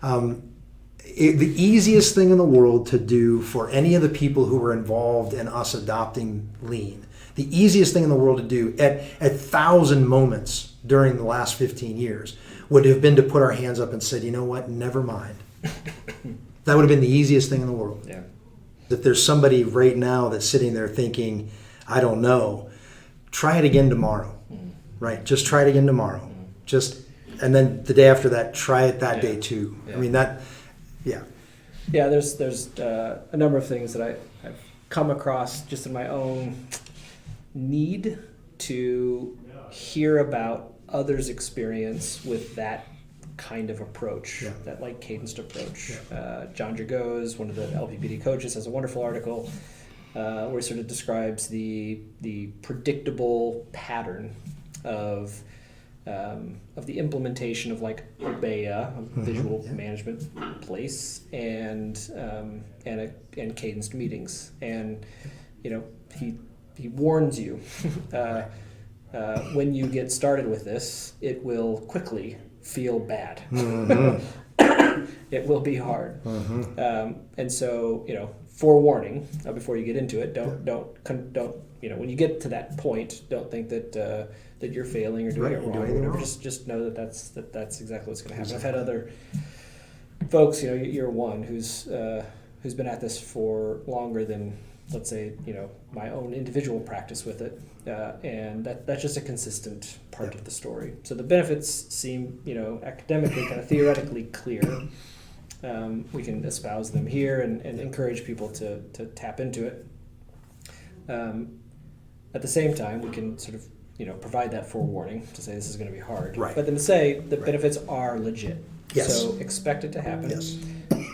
The easiest thing in the world to do for any of the people who were involved in us adopting Lean, the easiest thing in the world to do at 1,000 moments during the last 15 years would have been to put our hands up and said, you know what, never mind. That would have been the easiest thing in the world. Yeah. If there's somebody right now that's sitting there thinking, I don't know, try it again tomorrow, right? Just try it again tomorrow. And then the day after that, try it that day too. Yeah. Yeah, there's a number of things that I've come across just in my own need to hear about others' experience with that kind of approach, that cadenced approach. John Drago's, one of the LPPD coaches, has a wonderful article where he sort of describes the predictable pattern of the implementation of Obeya, a visual management place, and cadenced meetings. And he warns you when you get started with this, it will quickly feel bad. It will be hard. And so, forewarning before you get into it. Don't when you get to that point, don't think that you're failing or doing it wrong. Or whatever. Just know that's exactly what's going to happen. I've had other folks, you're one who's been at this for longer than, let's say, my own individual practice with it, and that's just a consistent part of the story. So the benefits seem, academically, kind of theoretically clear. We can espouse them here and encourage people to tap into it. At the same time, we can sort of, provide that forewarning to say this is going to be hard. Right. But then to say the benefits are legit. Yes. So expect it to happen. Yes.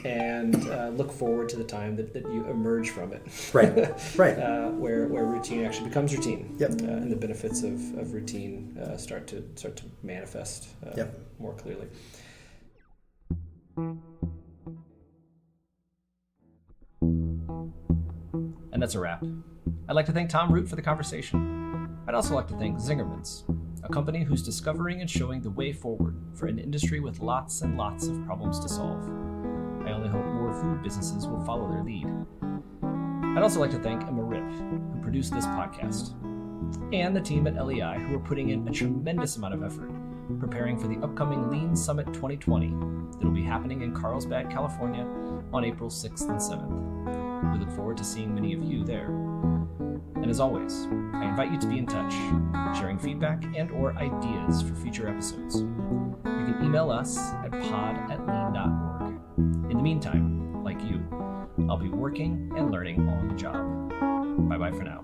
And look forward to the time that you emerge from it. Right. Where routine actually becomes routine. Yep. And the benefits of routine start to manifest more clearly. And that's a wrap. I'd like to thank Tom Root for the conversation. I'd also like to thank Zingerman's, a company who's discovering and showing the way forward for an industry with lots and lots of problems to solve. I only hope more food businesses will follow their lead. I'd also like to thank Emma Ripp, who produced this podcast, and the team at LEI, who are putting in a tremendous amount of effort preparing for the upcoming Lean Summit 2020 that will be happening in Carlsbad, California on April 6th and 7th. We look forward to seeing many of you there. And as always, I invite you to be in touch, sharing feedback and or ideas for future episodes. You can email us at pod@lean.org. In the meantime, like you, I'll be working and learning on the job. Bye-bye for now.